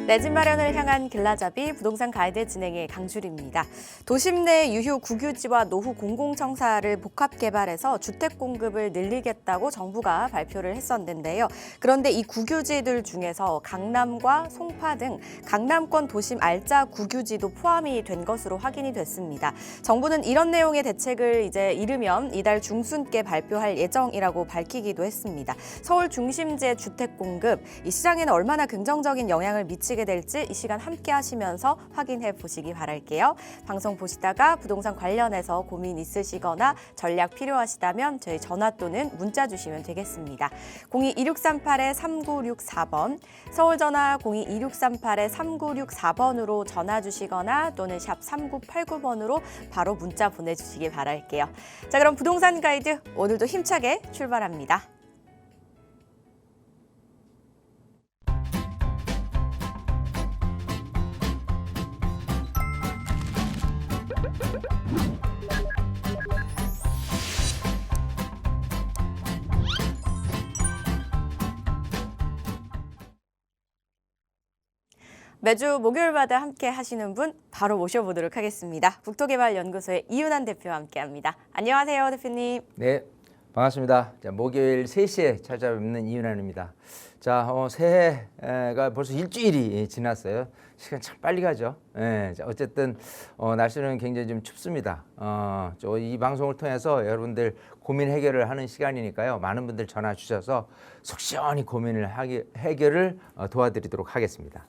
내 집 마련을 향한 길라잡이 부동산 가이드 진행의 강주리입니다. 도심 내 유휴 국유지와 노후 공공청사를 복합 개발해서 주택 공급을 늘리겠다고 정부가 발표를 했었는데요. 그런데 이 국유지들 중에서 강남과 송파 등 강남권 도심 알짜 국유지도 포함이 된 것으로 확인이 됐습니다. 정부는 이런 내용의 대책을 이제 이르면 이달 중순께 발표할 예정이라고 밝히기도 했습니다. 서울 중심지의 주택 공급, 이 시장에는 얼마나 긍정적인 영향을 미치게 될지 이 시간 함께 하시면서 확인해 보시기 바랄게요. 방송 보시다가 부동산 관련해서 고민 있으시거나 전략 필요하시다면 저희 전화 또는 문자 주시면 되겠습니다. 02-2638-3964번, 서울 전화 02-2638-3964번으로 전화 주시거나 또는 샵 3989번으로 바로 문자 보내주시기 바랄게요. 자, 그럼 부동산 가이드 오늘도 힘차게 출발합니다. 매주 목요일마다 함께 하시는 분 바로 모셔보도록 하겠습니다. 국토개발연구소의 이윤환 대표와 함께합니다. 안녕하세요, 대표님. 네, 반갑습니다. 자, 목요일 3시에 찾아뵙는 이윤환입니다. 자, 새해가 벌써 일주일이 지났어요. 시간 참 빨리 가죠. 자, 어쨌든 날씨는 굉장히 좀 춥습니다. 이 방송을 통해서 여러분들 고민 해결을 하는 시간이니까요. 많은 분들 전화 주셔서 속 시원히 고민을 해결을 도와드리도록 하겠습니다.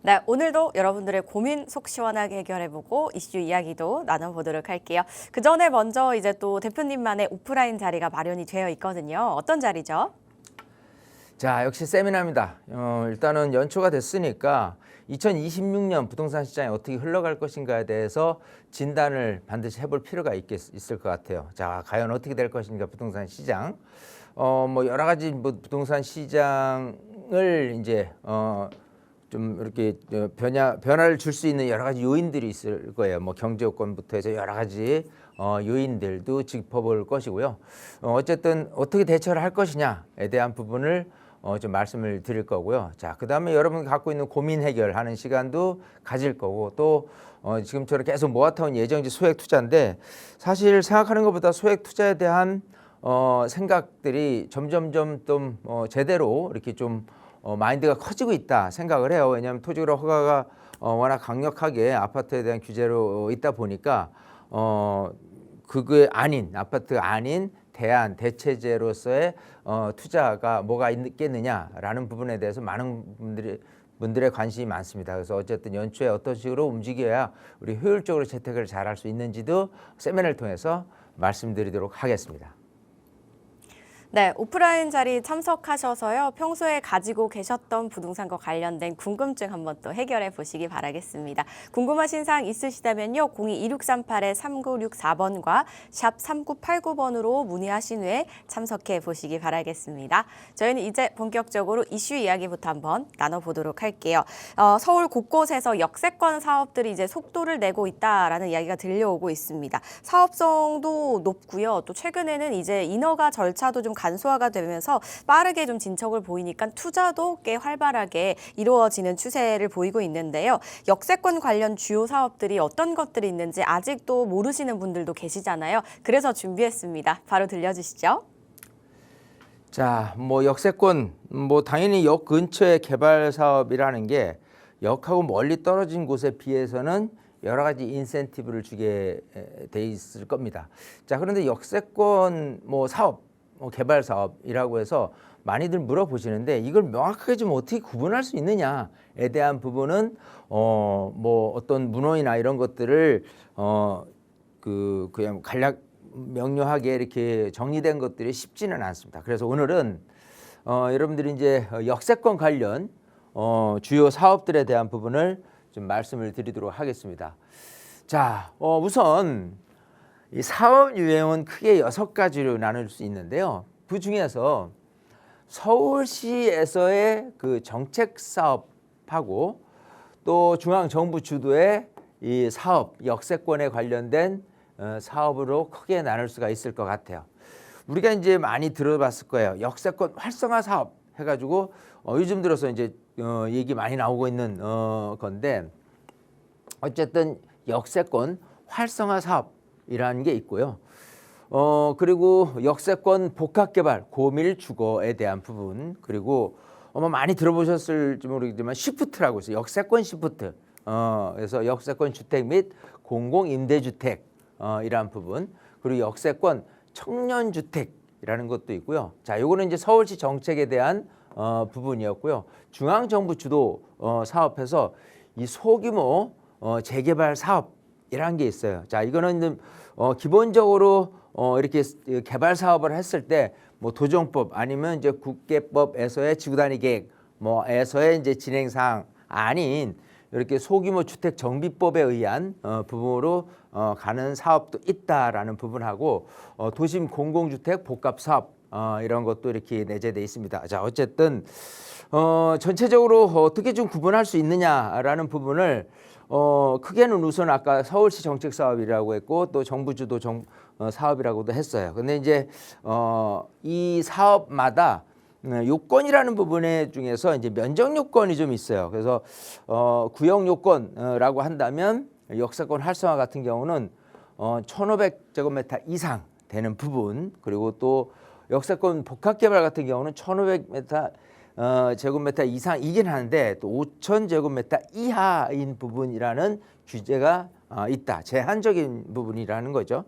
네, 오늘도 여러분들의 고민 속 시원하게 해결해보고 이슈 이야기도 나눠보도록 할게요. 그 전에 먼저 이제 또 대표님만의 오프라인 자리가 마련이 되어 있거든요. 어떤 자리죠? 자, 역시 세미나입니다. 일단은 연초가 됐으니까 2026년 부동산 시장이 어떻게 흘러갈 것인가에 대해서 진단을 반드시 해볼 필요가 있을 것 같아요. 자, 과연 어떻게 될 것인가 부동산 시장. 뭐 여러 가지 부동산 시장을 이제 좀 이렇게 변화를 줄 수 있는 여러 가지 요인들이 있을 거예요. 뭐 경제 여건부터 해서 여러 가지 요인들도 짚어볼 것이고요. 어쨌든 어떻게 대처를 할 것이냐에 대한 부분을 좀 말씀을 드릴 거고요. 자, 그다음에 여러분 갖고 있는 고민 해결하는 시간도 가질 거고 또 지금처럼 계속 모아타운 예정지 소액 투자인데 사실 생각하는 것보다 소액 투자에 대한 생각들이 점점점 좀 제대로 이렇게 좀 마인드가 커지고 있다 생각을 해요. 왜냐하면 토지거래 허가가 워낙 강력하게 아파트에 대한 규제로 있다 보니까 그게 아닌 아파트가 아닌 대체제로서의 투자가 뭐가 있겠느냐라는 부분에 대해서 많은 분들의 관심이 많습니다. 그래서 어쨌든 연초에 어떤 식으로 움직여야 우리 효율적으로 재테크를 잘할 수 있는지도 세미나를 통해서 말씀드리도록 하겠습니다. 네, 오프라인 자리 참석하셔서요. 평소에 가지고 계셨던 부동산과 관련된 궁금증 한번 또 해결해 보시기 바라겠습니다. 궁금하신 사항 있으시다면요. 02-2638-3964번과 샵 3989번으로 문의하신 후에 참석해 보시기 바라겠습니다. 저희는 이제 본격적으로 이슈 이야기부터 한번 나눠보도록 할게요. 서울 곳곳에서 역세권 사업들이 이제 속도를 내고 있다라는 이야기가 들려오고 있습니다. 사업성도 높고요. 또 최근에는 이제 인허가 절차도 좀 간소화가 되면서 빠르게 좀 진척을 보이니까 투자도 꽤 활발하게 이루어지는 추세를 보이고 있는데요. 역세권 관련 주요 사업들이 어떤 것들이 있는지 아직도 모르시는 분들도 계시잖아요. 그래서 준비했습니다. 바로 들려주시죠. 자, 뭐 역세권, 뭐 당연히 역 근처의 개발 사업이라는 게 역하고 멀리 떨어진 곳에 비해서는 여러 가지 인센티브를 주게 돼 있을 겁니다. 자, 그런데 역세권 뭐 사업, 개발 사업이라고 해서 많이들 물어보시는데 이걸 명확하게 좀 어떻게 구분할 수 있느냐에 대한 부분은 뭐 어떤 문헌이나 이런 것들을 그냥 간략 명료하게 이렇게 정리된 것들이 쉽지는 않습니다. 그래서 오늘은 여러분들이 이제 역세권 관련 주요 사업들에 대한 부분을 좀 말씀을 드리도록 하겠습니다. 자, 우선 이 사업 유형은 크게 6가지로 나눌 수 있는데요. 그 중에서 서울시에서의 그 정책 사업하고 또 중앙정부 주도의 이 사업, 역세권에 관련된 사업으로 크게 나눌 수가 있을 것 같아요. 우리가 이제 많이 들어봤을 거예요. 역세권 활성화 사업 해가지고 요즘 들어서 이제 얘기 많이 나오고 있는 건데 어쨌든 역세권 활성화 사업이라는 게 있고요. 그리고 역세권 복합개발 고밀 주거에 대한 부분, 그리고 많이 들어보셨을지 모르겠지만 시프트라고 있어요. 역세권 시프트. 그래서 역세권 주택 및 공공임대주택 이란 부분, 그리고 역세권 청년주택이라는 것도 있고요. 자, 요거는 이제 서울시 정책에 대한 부분이었고요. 중앙정부 주도 사업에서 이 소규모 재개발 사업이라는 게 있어요. 자, 이거는 기본적으로 이렇게 개발 사업을 했을 때 뭐 도정법 아니면 이제 국계법에서의 지구단위 계획 뭐에서의 이제 진행사항 아닌 이렇게 소규모 주택 정비법에 의한 부분으로 가는 사업도 있다라는 부분하고 도심 공공주택 복합 사업 이런 것도 이렇게 내재돼 있습니다. 자, 어쨌든 전체적으로 어떻게 좀 구분할 수 있느냐라는 부분을 크게는 우선 아까 서울시 정책 사업이라고 했고 또 정부 주도 사업이라고도 했어요. 근데 이제 이 사업마다 요건이라는 부분에 중에서 이제 면적 요건이 좀 있어요. 그래서 구역 요건이라고 한다면 역세권 활성화 같은 경우는 1,500제곱미터 이상 되는 부분, 그리고 또 역세권 복합개발 같은 경우는 1,500m 제곱미터 이상이긴 하는데 또 5,000제곱미터 이하인 부분이라는 규제가 있다. 제한적인 부분이라는 거죠.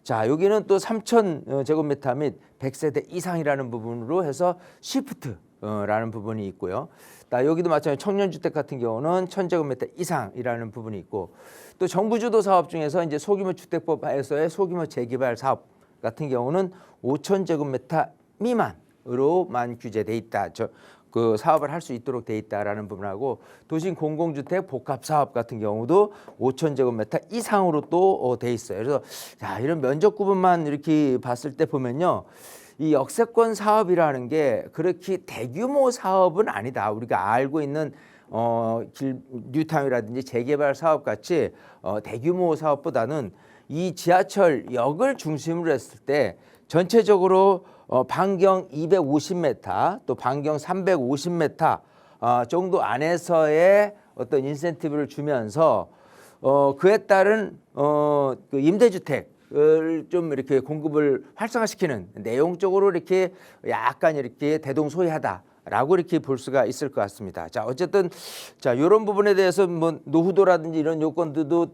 자, 여기는 또 3,000제곱미터 및 100세대 이상이라는 부분으로 해서 시프트라는 부분이 있고요. 여기도 마찬가지로 청년주택 같은 경우는 1,000제곱미터 이상이라는 부분이 있고, 또 정부 주도 사업 중에서 이제 소규모 주택법에서의 소규모 재개발 사업 같은 경우는 5,000제곱미터 미만으로만 규제돼 있다. 그 사업을 할 수 있도록 돼 있다라는 부분하고, 도심 공공주택 복합 사업 같은 경우도 5,000제곱미터 이상으로 또 돼 있어요. 그래서 자, 이런 면적 구분만 이렇게 봤을 때 보면요, 이 역세권 사업이라는 게 그렇게 대규모 사업은 아니다. 우리가 알고 있는 뉴타운이라든지 재개발 사업 같이 대규모 사업보다는 이 지하철역을 중심으로 했을 때 전체적으로 반경 250m 또 반경 350m 정도 안에서의 어떤 인센티브를 주면서 그에 따른 그 임대주택을 좀 이렇게 공급을 활성화시키는 내용적으로 이렇게 약간 이렇게 대동소이하다라고 이렇게 볼 수가 있을 것 같습니다. 자, 어쨌든 자, 이런 부분에 대해서 뭐 노후도라든지 이런 요건들도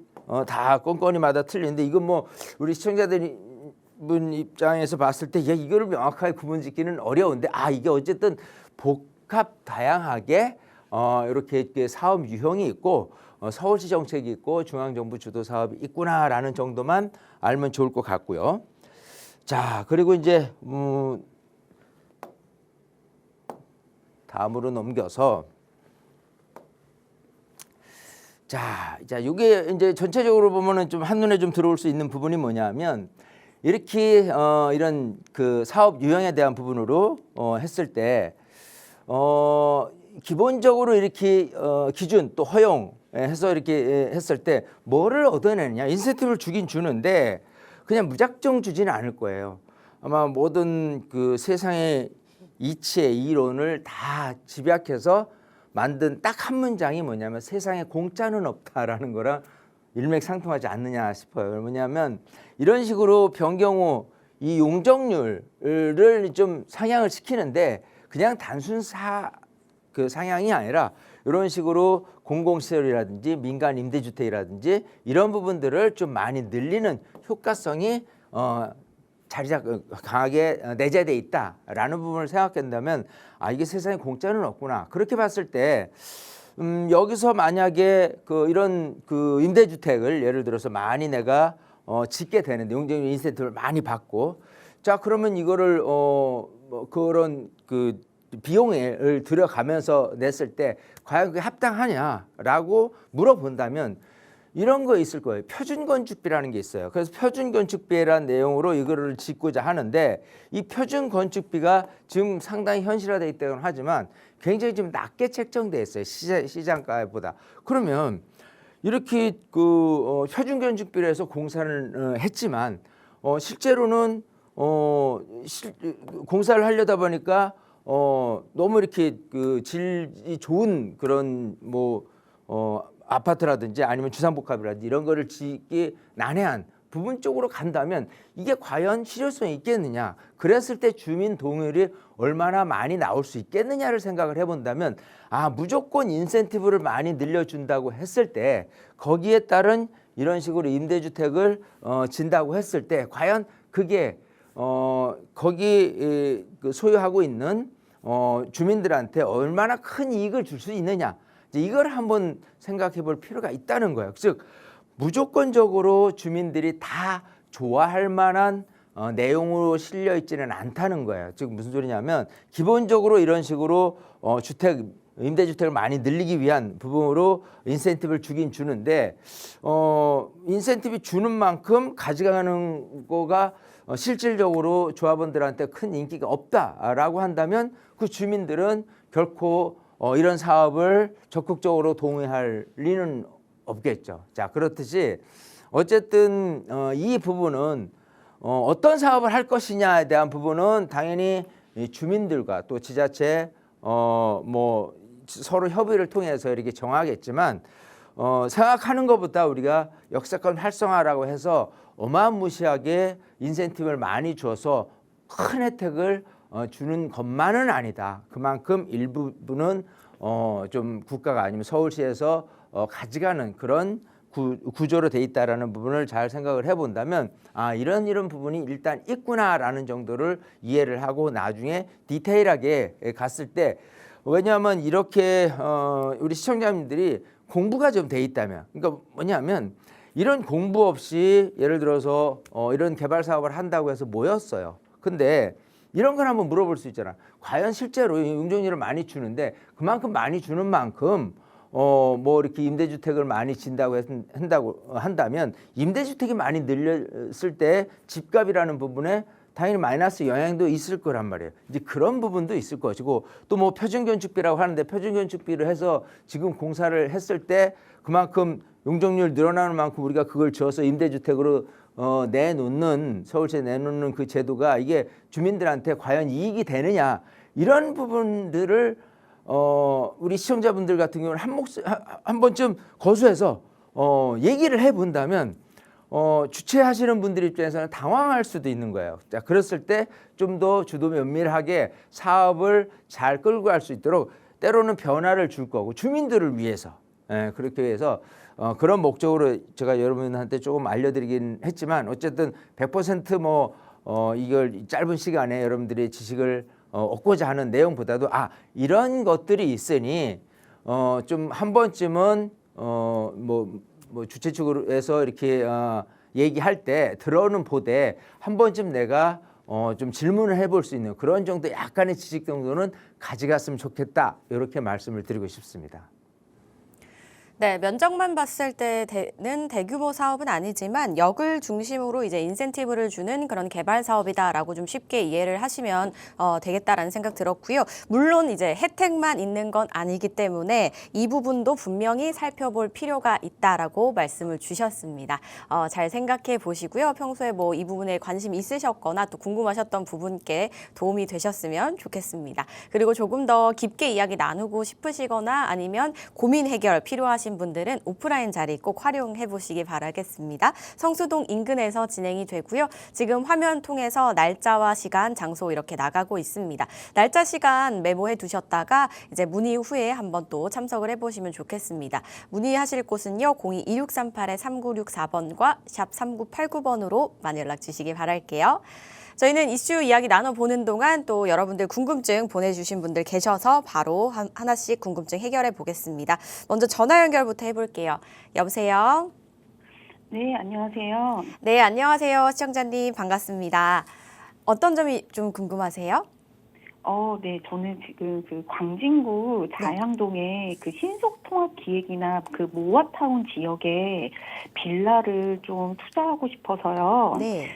다 건건이마다 틀리는데, 이건 뭐 우리 시청자들이 분 입장에서 봤을 때 이거를 명확하게 구분짓기는 어려운데, 이게 어쨌든 복합 다양하게 이렇게 사업 유형이 있고 서울시 정책이 있고 중앙정부 주도 사업이 있구나라는 정도만 알면 좋을 것 같고요. 자, 그리고 이제 다음으로 넘겨서 자, 이게 이제 전체적으로 보면은 좀 한눈에 좀 들어올 수 있는 부분이 뭐냐면, 이렇게 이런 그 사업 유형에 대한 부분으로 했을 때 기본적으로 이렇게 기준 또 허용해서 이렇게 했을 때 뭐를 얻어내느냐, 인센티브를 주긴 주는데 그냥 무작정 주지는 않을 거예요. 아마 모든 그 세상의 이치의 이론을 다 집약해서 만든 딱 한 문장이 뭐냐면 세상에 공짜는 없다라는 거랑 일맥상통하지 않느냐 싶어요. 뭐냐면 이런 식으로 변경 후 이 용적률을 좀 상향을 시키는데 그냥 단순 그 상향이 아니라 이런 식으로 공공시설이라든지 민간 임대주택이라든지 이런 부분들을 좀 많이 늘리는 효과성이 강하게 내재돼 있다라는 부분을 생각한다면 이게 세상에 공짜는 없구나. 그렇게 봤을 때 여기서 만약에 이런 임대주택을 예를 들어서 많이 내가 짓게 되는데 용적률 인센티브를 많이 받고, 자, 그러면 이거를 그런 그 비용을 들여가면서 냈을 때 과연 그게 합당하냐라고 물어본다면 이런 거 있을 거예요. 표준건축비라는 게 있어요. 그래서 표준건축비라는 내용으로 이거를 짓고자 하는데, 이 표준건축비가 지금 상당히 현실화되어 있다고는 하지만 굉장히 좀 낮게 책정돼 있어요. 시장가보다. 그러면 이렇게 표준건축비로 해서 공사를 했지만 실제로는 공사를 하려다 보니까 너무 이렇게 그 질이 좋은 그런 뭐 아파트라든지 아니면 주상복합이라든지 이런 거를 짓기 난해한 부분 쪽으로 간다면 이게 과연 실효성이 있겠느냐? 그랬을 때 주민 동의율이 얼마나 많이 나올 수 있겠느냐를 생각을 해본다면 무조건 인센티브를 많이 늘려준다고 했을 때 거기에 따른 이런 식으로 임대주택을 진다고 했을 때 과연 그게 거기 그 소유하고 있는 주민들한테 얼마나 큰 이익을 줄 수 있느냐? 이걸 한번 생각해 볼 필요가 있다는 거예요. 즉 무조건적으로 주민들이 다 좋아할 만한 내용으로 실려 있지는 않다는 거예요. 즉 무슨 소리냐면 기본적으로 이런 식으로 임대주택을 많이 늘리기 위한 부분으로 인센티브를 주긴 주는데 인센티브 주는 만큼 가져가는 거가 실질적으로 조합원들한테 큰 인기가 없다라고 한다면 그 주민들은 결코 이런 사업을 적극적으로 동의할 리는 없겠죠. 자, 그렇듯이 어쨌든 이 부분은 어떤 사업을 할 것이냐에 대한 부분은 당연히 주민들과 또 지자체 뭐 서로 협의를 통해서 이렇게 정하겠지만 생각하는 것보다 우리가 역세권 활성화라고 해서 어마무시하게 인센티브를 많이 줘서 큰 혜택을 주는 것만은 아니다. 그만큼 일부분은 좀 국가가 아니면 서울시에서 가져가는 그런 구조로 돼 있다라는 부분을 잘 생각을 해본다면 이런 부분이 일단 있구나라는 정도를 이해를 하고 나중에 디테일하게 갔을 때 왜냐하면 이렇게 우리 시청자님들이 공부가 좀 돼 있다면 그러니까 뭐냐면 이런 공부 없이 예를 들어서 이런 개발 사업을 한다고 해서 모였어요. 근데 이런 걸 한번 물어볼 수 있잖아. 과연 실제로 용적률을 많이 주는데 그만큼 많이 주는 만큼 뭐 이렇게 임대주택을 많이 진다고 한다면 임대주택이 많이 늘렸을 때 집값이라는 부분에 당연히 마이너스 영향도 있을 거란 말이에요. 이제 그런 부분도 있을 것이고 또 뭐 표준건축비라고 하는데 표준건축비를 해서 지금 공사를 했을 때 그만큼 용적률 늘어나는 만큼 우리가 그걸 지어서 임대주택으로 내놓는 서울시에 내놓는 그 제도가 이게 주민들한테 과연 이익이 되느냐 이런 부분들을 우리 시청자분들 같은 경우는 한 번쯤 거수해서 얘기를 해본다면 주최하시는 분들 입장에서는 당황할 수도 있는 거예요. 자, 그랬을 때 좀 더 주도 면밀하게 사업을 잘 끌고 갈 수 있도록 때로는 변화를 줄 거고 주민들을 위해서 그렇게 해서 그런 목적으로 제가 여러분한테 조금 알려드리긴 했지만 어쨌든 100% 이걸 짧은 시간에 여러분들이 지식을 얻고자 하는 내용보다도 이런 것들이 있으니 좀 한 번쯤은 뭐 주최 측으로해서 이렇게 얘기할 때 들어는 보되 한 번쯤 내가 좀 질문을 해볼 수 있는 그런 정도 약간의 지식 정도는 가져갔으면 좋겠다 이렇게 말씀을 드리고 싶습니다. 네, 면적만 봤을 때는 대규모 사업은 아니지만 역을 중심으로 이제 인센티브를 주는 그런 개발 사업이다라고 좀 쉽게 이해를 하시면 되겠다라는 생각 들었고요. 물론 이제 혜택만 있는 건 아니기 때문에 이 부분도 분명히 살펴볼 필요가 있다라고 말씀을 주셨습니다. 잘 생각해 보시고요. 평소에 뭐 이 부분에 관심 있으셨거나 또 궁금하셨던 부분께 도움이 되셨으면 좋겠습니다. 그리고 조금 더 깊게 이야기 나누고 싶으시거나 아니면 고민 해결 필요하신 분들은 오프라인 자리 꼭 활용해 보시기 바라겠습니다. 성수동 인근에서 진행이 되고요. 지금 화면 통해서 날짜와 시간, 장소 이렇게 나가고 있습니다. 날짜, 시간 메모해 두셨다가 이제 문의 후에 한번 또 참석을 해보시면 좋겠습니다. 문의하실 곳은요. 02-2638-3964번과 샵 3989번으로 많이 연락 주시기 바랄게요. 저희는 이슈 이야기 나눠보는 동안 또 여러분들 궁금증 보내주신 분들 계셔서 바로 하나씩 궁금증 해결해 보겠습니다. 먼저 전화 연결부터 해볼게요. 여보세요? 네, 안녕하세요. 네, 안녕하세요. 시청자님 반갑습니다. 어떤 점이 좀 궁금하세요? 네, 저는 지금 그 광진구 자양동에 그 신속통합기획이나 그 모아타운 지역에 빌라를 좀 투자하고 싶어서요. 네.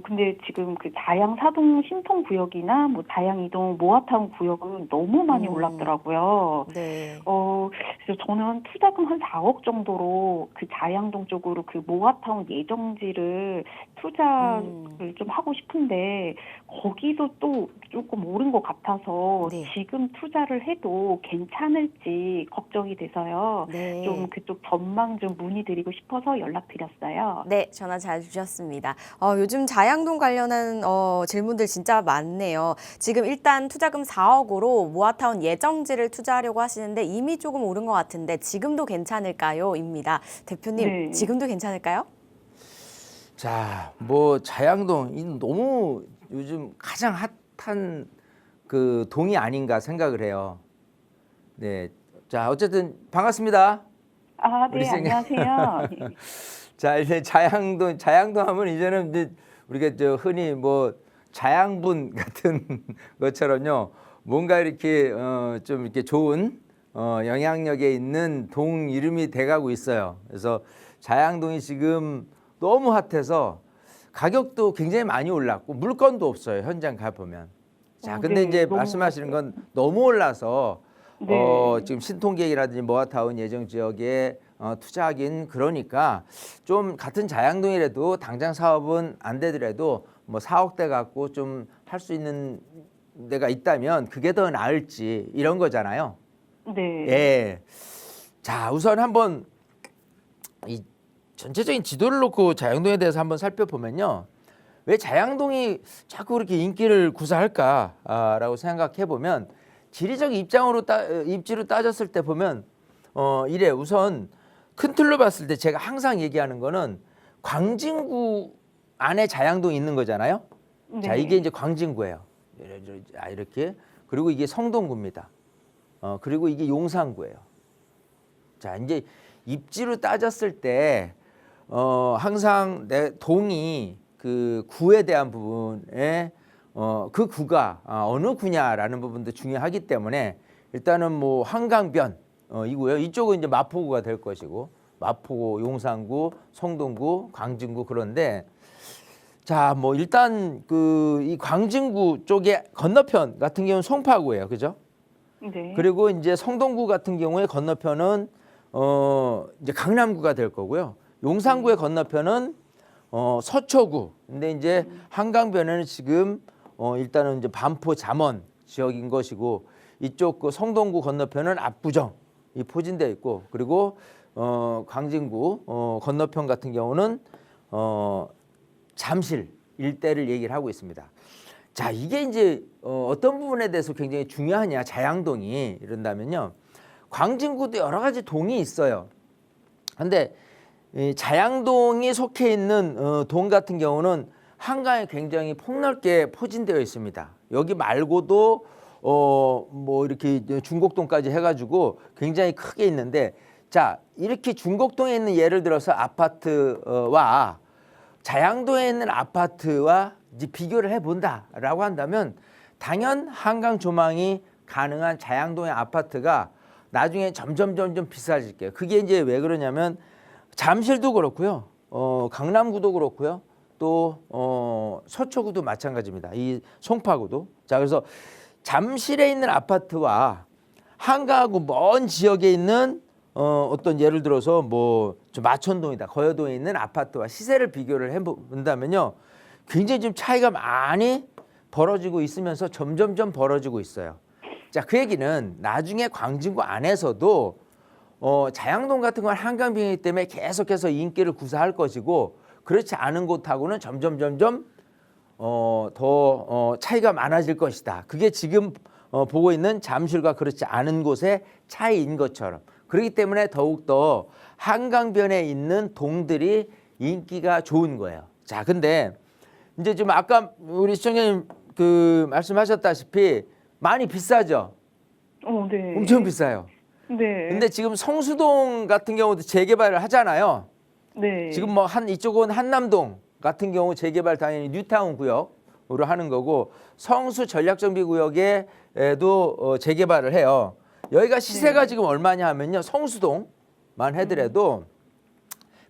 근데 지금 그 자양 사동 신통구역이나 뭐 자양 이동 모아타운 구역은 너무 많이 올랐더라고요. 네. 그래서 저는 투자금 한 4억 정도로 그 자양동 쪽으로 그 모아타운 예정지를 투자를 좀 하고 싶은데 거기도 또 조금 오른 것 같아서 네. 지금 투자를 해도 괜찮을지 걱정이 돼서요. 네. 좀 그쪽 전망 좀 문의드리고 싶어서 연락드렸어요. 네, 전화 잘 주셨습니다. 요즘 자양동 관련한 질문들 진짜 많네요. 지금 일단 투자금 4억으로 모아타운 예정지를 투자하려고 하시는데 이미 조금 오른 것 같은데 지금도 괜찮을까요? 입니다. 대표님, 네. 지금도 괜찮을까요? 자, 뭐 자양동 이 너무 요즘 가장 핫한 그 동이 아닌가 생각을 해요. 네, 자 어쨌든 반갑습니다. 아, 우리 네, 생- 안녕하세요. 자 이제 자양동 하면 이제는 이제 우리가 저 흔히 뭐 자양분 같은 것처럼요 뭔가 이렇게 좀 이렇게 좋은 영향력에 있는 동 이름이 돼가고 있어요. 그래서 자양동이 지금 너무 핫해서 가격도 굉장히 많이 올랐고 물건도 없어요. 현장 가 보면. 자, 근데 네, 이제 너무 말씀하시는 건 너무 올라서 네. 지금 신통계획이라든지 모아타운 예정 지역에 투자하긴 그러니까 좀 같은 자양동이라도 당장 사업은 안 되더라도 뭐 4억대 갖고 좀 할 수 있는 데가 있다면 그게 더 나을지 이런 거잖아요. 네. 예. 자, 우선 한번 이 전체적인 지도를 놓고 자양동에 대해서 한번 살펴보면요. 왜 자양동이 자꾸 그렇게 인기를 구사할까라고 생각해 보면 지리적 입지로 따졌을 때 보면 이래 우선 큰 틀로 봤을 때 제가 항상 얘기하는 거는 광진구 안에 자양동이 있는 거잖아요. 네. 자, 이게 이제 광진구예요. 이렇게 그리고 이게 성동구입니다. 그리고 이게 용산구예요. 자, 이제 입지로 따졌을 때 항상 내 동이 그 구에 대한 부분에 그 구가 어느 구냐라는 부분도 중요하기 때문에 일단은 뭐 한강변 이고요. 이쪽은 이제 마포구가 될 것이고 마포구, 용산구, 성동구, 광진구 그런데 자, 뭐 일단 그 이 광진구 쪽에 건너편 같은 경우는 송파구예요. 그죠? 네. 그리고 이제 성동구 같은 경우에 건너편은 이제 강남구가 될 거고요. 용산구의 건너편은 서초구. 근데 이제 한강변에는 지금 일단은 이제 반포 잠원 지역인 것이고 이쪽 그 성동구 건너편은 압구정 이 포진되어 있고 그리고 광진구 건너편 같은 경우는 잠실 일대를 얘기를 하고 있습니다. 자, 이게 이제 어떤 부분에 대해서 굉장히 중요하냐 자양동이 이런다면요. 광진구도 여러 가지 동이 있어요. 근데 이 자양동이 속해 있는 동 같은 경우는 한강에 굉장히 폭넓게 포진되어 있습니다. 여기 말고도 뭐 이렇게 중곡동까지 해가지고 굉장히 크게 있는데 자, 이렇게 중곡동에 있는 예를 들어서 아파트와 자양동에 있는 아파트와 이제 비교를 해본다라고 한다면 당연 한강 조망이 가능한 자양동의 아파트가 나중에 점점 비싸질게요. 그게 이제 왜 그러냐면 잠실도 그렇고요, 강남구도 그렇고요, 또 서초구도 마찬가지입니다. 이 송파구도. 자, 그래서 잠실에 있는 아파트와 한강하고 먼 지역에 있는 어떤 예를 들어서 뭐 좀 마천동이다, 거여동에 있는 아파트와 시세를 비교를 해본다면요, 굉장히 좀 차이가 많이 벌어지고 있으면서 점점 벌어지고 있어요. 자, 그 얘기는 나중에 광진구 안에서도 자양동 같은 건 한강변이기 때문에 계속해서 인기를 구사할 것이고 그렇지 않은 곳하고는 점점 더 차이가 많아질 것이다. 그게 지금 보고 있는 잠실과 그렇지 않은 곳의 차이인 것처럼. 그렇기 때문에 더욱더 한강변에 있는 동들이 인기가 좋은 거예요. 자, 근데 이제 좀 아까 우리 시청자님 그 말씀하셨다시피 많이 비싸죠? 네. 엄청 비싸요. 네. 근데 지금 성수동 같은 경우도 재개발을 하잖아요. 네. 지금 뭐 이쪽은 한남동 같은 경우 재개발 당연히 뉴타운 구역으로 하는 거고 성수 전략정비구역에도 재개발을 해요. 여기가 시세가 네. 지금 얼마냐 하면요. 성수동만 해더라도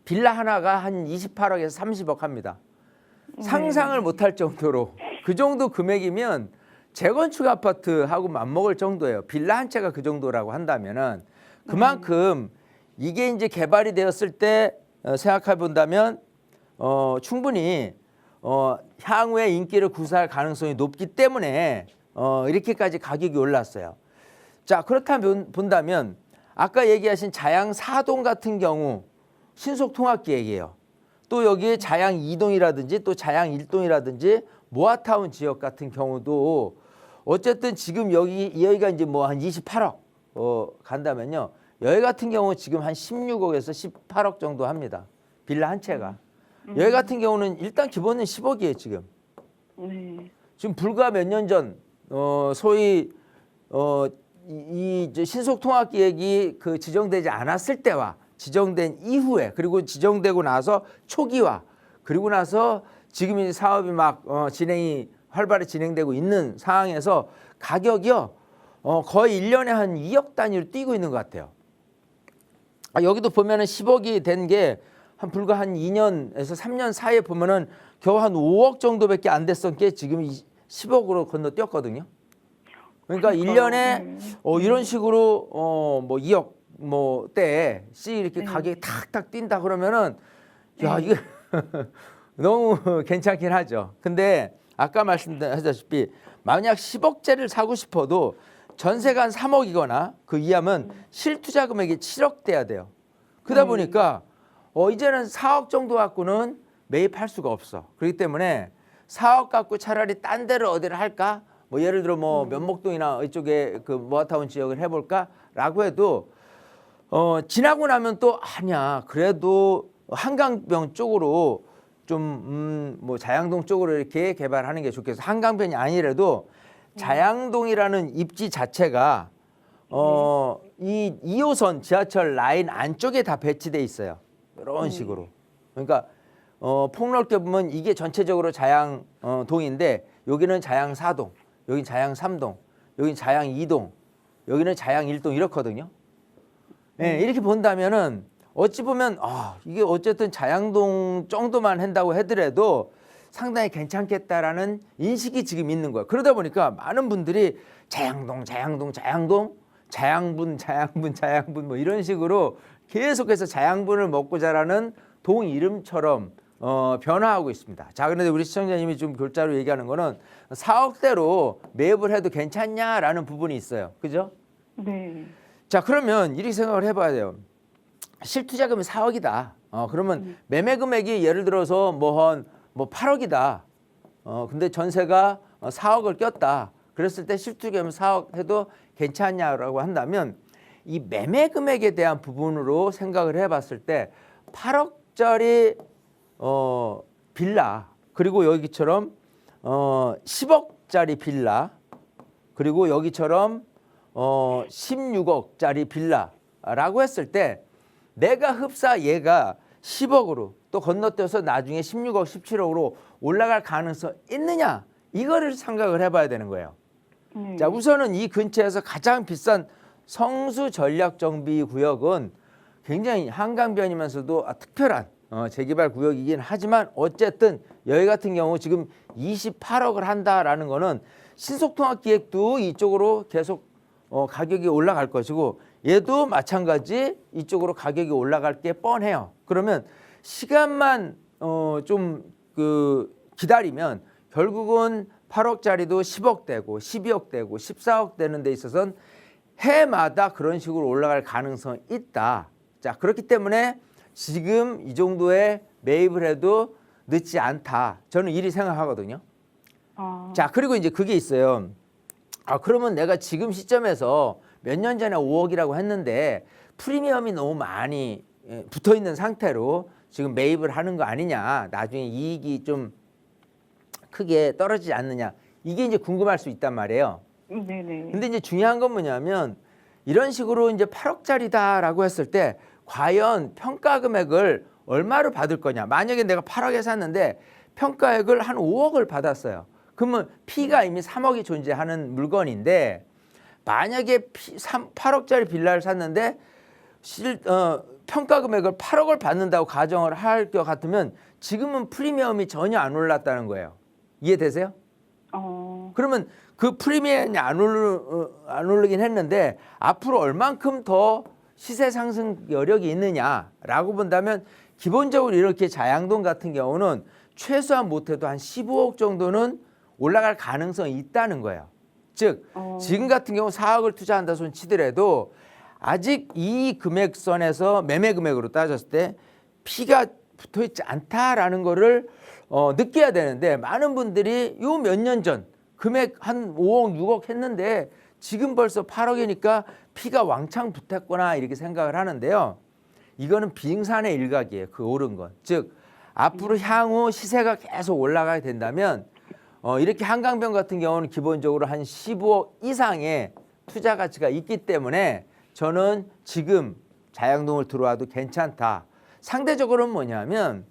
빌라 하나가 한 28억에서 30억 합니다. 상상을 못할 정도로 그 정도 금액이면 재건축 아파트하고 맞먹을 정도예요. 빌라 한 채가 그 정도라고 한다면은 그만큼 이게 이제 개발이 되었을 때 생각해 본다면 충분히 향후에 인기를 구사할 가능성이 높기 때문에 이렇게까지 가격이 올랐어요. 자, 그렇다면 본다면 아까 얘기하신 자양 4동 같은 경우 신속통합기획이에요. 또 여기 자양 2동이라든지 또 자양 1동이라든지 모아타운 지역 같은 경우도 어쨌든 지금 여기가 이제 뭐 한 28억 간다면요. 여기 같은 경우 지금 한 16억에서 18억 정도 합니다. 빌라 한 채가. 여기 같은 경우는 일단 기본은 10억이에요, 지금. 네. 지금 불과 몇 년 전 소위 이 신속통합기획이 그 지정되지 않았을 때와 지정된 이후에 그리고 지정되고 나서 초기와 그리고 나서 지금 이 사업이 막 진행이 활발히 진행되고 있는 상황에서 가격이요 거의 1년에 한 2억 단위로 뛰고 있는 것 같아요. 여기도 보면은 10억이 된 게 한 불과 한 2년에서 3년 사이에 보면은 겨우 한 5억 정도밖에 안 됐던 게 지금 10억으로 건너뛰었거든요. 그러니까 1년에 이런 식으로 뭐 2억 뭐 때씩 이렇게 네. 가격이 탁탁 뛴다 그러면은 야 이거 너무 괜찮긴 하죠. 근데 아까 말씀하셨다시피 만약 10억짜리를 사고 싶어도 전세가 한 3억이거나 그 이하면 실투자 금액이 7억 돼야 돼요. 그러다 보니까 이제는 4억 정도 갖고는 매입할 수가 없어. 그렇기 때문에 4억 갖고 차라리 딴 데를 어디를 할까? 뭐 예를 들어 뭐 면목동이나 이쪽에 그 모아타운 지역을 해볼까라고 해도 지나고 나면 또 아니야. 그래도 한강변 쪽으로 좀 뭐 자양동 쪽으로 이렇게 개발하는 게 좋겠어. 한강변이 아니라도 자양동이라는 입지 자체가 이 2호선 지하철 라인 안쪽에 다 배치돼 있어요. 이런 식으로. 그러니까 폭넓게 보면 이게 전체적으로 자양동인데 여기는 자양 4동, 여긴 자양 3동, 여긴 자양 2동, 여기는 자양 1동 이렇거든요. 네, 이렇게 본다면은 어찌 보면 이게 어쨌든 자양동 정도만 한다고 하더라도 상당히 괜찮겠다라는 인식이 지금 있는 거야. 그러다 보니까 많은 분들이 자양동, 자양동, 자양동, 자양분, 자양분, 자양분 뭐 이런 식으로 계속해서 자양분을 먹고 자라는 동 이름처럼 변화하고 있습니다. 자, 그런데 우리 시청자님이 좀 골자로 얘기하는 거는 4억대로 매입을 해도 괜찮냐라는 부분이 있어요. 그죠? 네. 자, 그러면 이렇게 생각을 해봐야 돼요. 실투자금이 4억이다. 그러면 매매 금액이 예를 들어서 뭐 8억이다. 근데 전세가 4억을 꼈다. 그랬을 때 실투자금 4억 해도 괜찮냐라고 한다면 이 매매 금액에 대한 부분으로 생각을 해봤을 때 8억짜리 빌라 그리고 여기처럼 10억짜리 빌라 그리고 여기처럼 16억짜리 빌라라고 했을 때 내가 흡사 얘가 10억으로 또 건너뛰어서 나중에 16억, 17억으로 올라갈 가능성 있느냐 이거를 생각을 해봐야 되는 거예요. 자, 우선은 이 근처에서 가장 비싼 성수 전략정비구역은 굉장히 한강변이면서도 특별한 재개발 구역이긴 하지만 어쨌든 여기 같은 경우 지금 28억을 한다라는 거는 신속통합기획도 이쪽으로 계속 가격이 올라갈 것이고 얘도 마찬가지 이쪽으로 가격이 올라갈 게 뻔해요. 그러면 시간만 좀 기다리면 결국은 8억짜리도 10억 되고 12억 되고 14억 되는 데 있어서는 해마다 그런 식으로 올라갈 가능성이 있다. 자, 그렇기 때문에 지금 이 정도의 매입을 해도 늦지 않다. 저는 이리 생각하거든요. 자, 그리고 이제 그게 있어요. 그러면 내가 지금 시점에서 몇 년 전에 5억이라고 했는데 프리미엄이 너무 많이 붙어 있는 상태로 지금 매입을 하는 거 아니냐. 나중에 이익이 좀 크게 떨어지지 않느냐. 이게 이제 궁금할 수 있단 말이에요. 네네. 근데 이제 중요한 건 뭐냐면 이런 식으로 이제 8억짜리다라고 했을 때 과연 평가 금액을 얼마로 받을 거냐. 만약에 내가 8억에 샀는데 평가액을 한 5억을 받았어요. 그러면 P가 이미 3억이 존재하는 물건인데 만약에 8억짜리 빌라를 샀는데 평가 금액을 8억을 받는다고 가정을 할 것 같으면 지금은 프리미엄이 전혀 안 올랐다는 거예요. 이해되세요? 그러면 그 프리미엄이 안 오르긴 했는데 앞으로 얼만큼 더 시세 상승 여력이 있느냐라고 본다면 기본적으로 이렇게 자양동 같은 경우는 최소한 못해도 한 15억 정도는 올라갈 가능성이 있다는 거예요. 즉 지금 같은 경우 4억을 투자한다 손 치더라도 아직 이 금액선에서 매매 금액으로 따졌을 때 피가 붙어있지 않다라는 거를 느껴야 되는데, 많은 분들이 요 몇 년 전 금액 한 5억 6억 했는데 지금 벌써 8억이니까 피가 왕창 붙었구나 이렇게 생각을 하는데요. 이거는 빙산의 일각이에요. 그 오른 건. 즉 앞으로 향후 시세가 계속 올라가게 된다면 이렇게 한강변 같은 경우는 기본적으로 한 15억 이상의 투자 가치가 있기 때문에 저는 지금 자양동을 들어와도 괜찮다. 상대적으로는 뭐냐면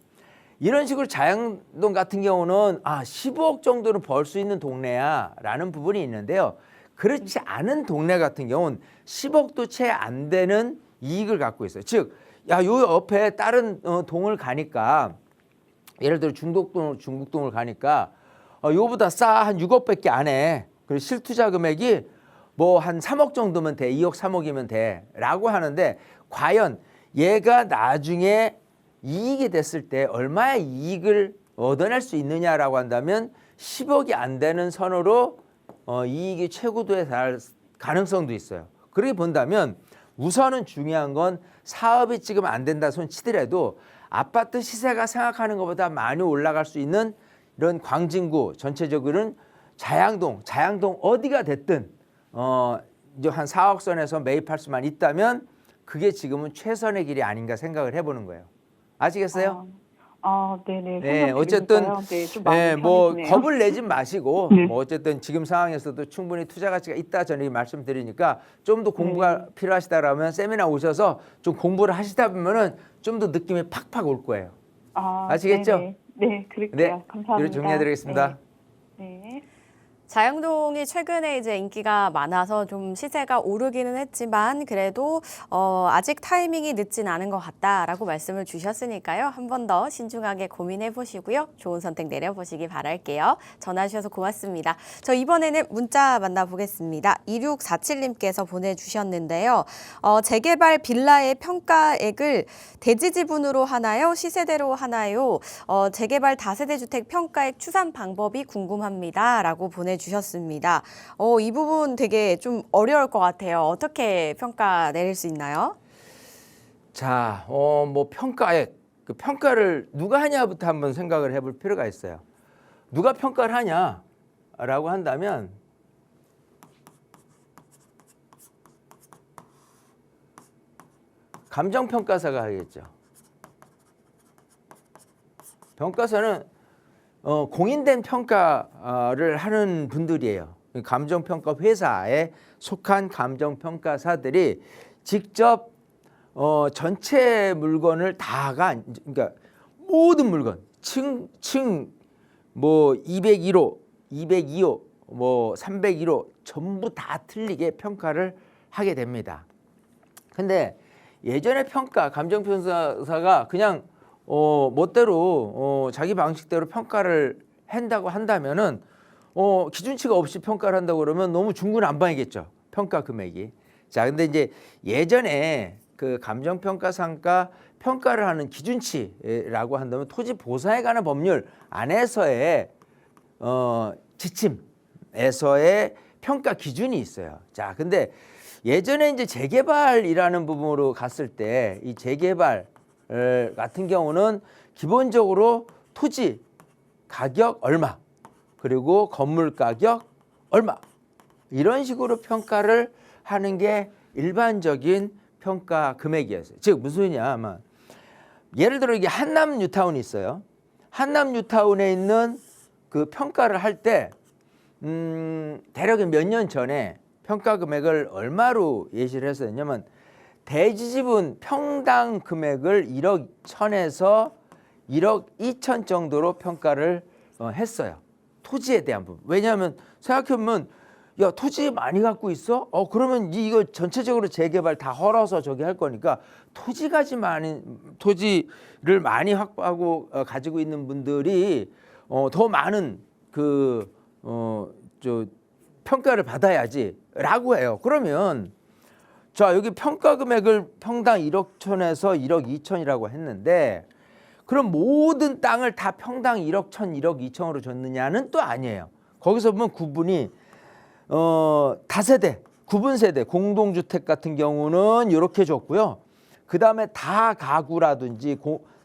이런 식으로 자양동 같은 경우는 15억 정도는 벌 수 있는 동네야 라는 부분이 있는데요. 그렇지 않은 동네 같은 경우는 10억도 채 안 되는 이익을 갖고 있어요. 즉, 요 옆에 다른 동을 가니까, 예를 들어 중국동을 가니까 요보다 싸 한 6억밖에 안 해. 그리고 실투자 금액이 뭐 한 3억 정도면 돼. 2억 3억이면 돼. 라고 하는데 과연 얘가 나중에 이익이 됐을 때 얼마의 이익을 얻어낼 수 있느냐라고 한다면 10억이 안 되는 선으로 이익이 최고도에 달할 가능성도 있어요. 그렇게 본다면 우선은 중요한 건 사업이 지금 안 된다 손 치더라도 아파트 시세가 생각하는 것보다 많이 올라갈 수 있는 이런 광진구 전체적으로는 자양동 어디가 됐든 이제 한 4억 선에서 매입할 수만 있다면 그게 지금은 최선의 길이 아닌가 생각을 해보는 거예요. 아시겠어요? 네네. 네, 어쨌든 네, 좀 마음이 뭐 편해지네요. 겁을 내지 마시고 네. 뭐 어쨌든 지금 상황에서도 충분히 투자 가치가 있다 저는 말씀드리니까 좀 더 공부가 필요하시다라면 세미나 오셔서 좀 공부를 하시다 보면은 좀 더 느낌이 팍팍 올 거예요. 아시겠죠? 네네. 네, 그럴게요. 네, 감사합니다. 이렇게 정리해드리겠습니다. 네. 자양동이 최근에 이제 인기가 많아서 좀 시세가 오르기는 했지만 그래도 아직 타이밍이 늦진 않은 것 같다라고 말씀을 주셨으니까요. 한 번 더 신중하게 고민해 보시고요. 좋은 선택 내려보시기 바랄게요. 전화 주셔서 고맙습니다. 저 이번에는 문자 만나보겠습니다. 2647님께서 보내주셨는데요. 재개발 빌라의 평가액을 대지지분으로 하나요? 시세대로 하나요? 재개발 다세대 주택 평가액 추산 방법이 궁금합니다. 라고 보내주셨습니다. 이 부분 되게 좀 어려울 것 같아요. 어떻게 평가 내릴 수 있나요? 자, 뭐 평가액, 그 평가를 누가 하냐부터 한번 생각을 해볼 필요가 있어요. 누가 평가를 하냐라고 한다면 감정평가사가 하겠죠. 평가사는 공인된 평가를 하는 분들이에요. 감정평가 회사에 속한 감정평가사들이 직접 전체 물건을 다가, 그러니까 모든 물건, 층, 뭐 201호, 202호, 뭐 301호 전부 다 틀리게 평가를 하게 됩니다. 근데 예전에 감정평가사가 그냥 멋대로 자기 방식대로 평가를 한다고 한다면은 기준치가 없이 평가를 한다고 그러면 너무 중구난방이겠죠. 평가 금액이. 자, 근데 이제 예전에 그 감정평가상가 평가를 하는 기준치라고 한다면 토지 보상에 관한 법률 안에서의 지침에서의 평가 기준이 있어요. 자, 근데 예전에 이제 재개발이라는 부분으로 갔을 때 이 재개발 같은 경우는 기본적으로 토지 가격 얼마, 그리고 건물 가격 얼마, 이런 식으로 평가를 하는 게 일반적인 평가 금액이었어요. 즉 무슨 소리냐, 예를 들어 이게 한남 뉴타운이 있어요. 한남 뉴타운에 있는 그 평가를 할 때 대략 몇 년 전에 평가 금액을 얼마로 예시를 했었냐면 대지지분 평당 금액을 1억 1천에서 1억 2천 정도로 평가를 했어요. 토지에 대한 부분. 왜냐하면 생각해보면 야, 토지 많이 갖고 있어? 그러면 이거 전체적으로 재개발 다 헐어서 저기 할 거니까 토지를 많이 확보하고 가지고 있는 분들이 더 많은 평가를 받아야지라고 해요. 그러면 자, 여기 평가 금액을 평당 1억 천에서 1억 2천이라고 했는데 그럼 모든 땅을 다 평당 1억 1천, 1억 2천으로 줬느냐는 또 아니에요. 거기서 보면 구분이 다세대, 구분세대, 공동주택 같은 경우는 이렇게 줬고요. 그 다음에 다가구라든지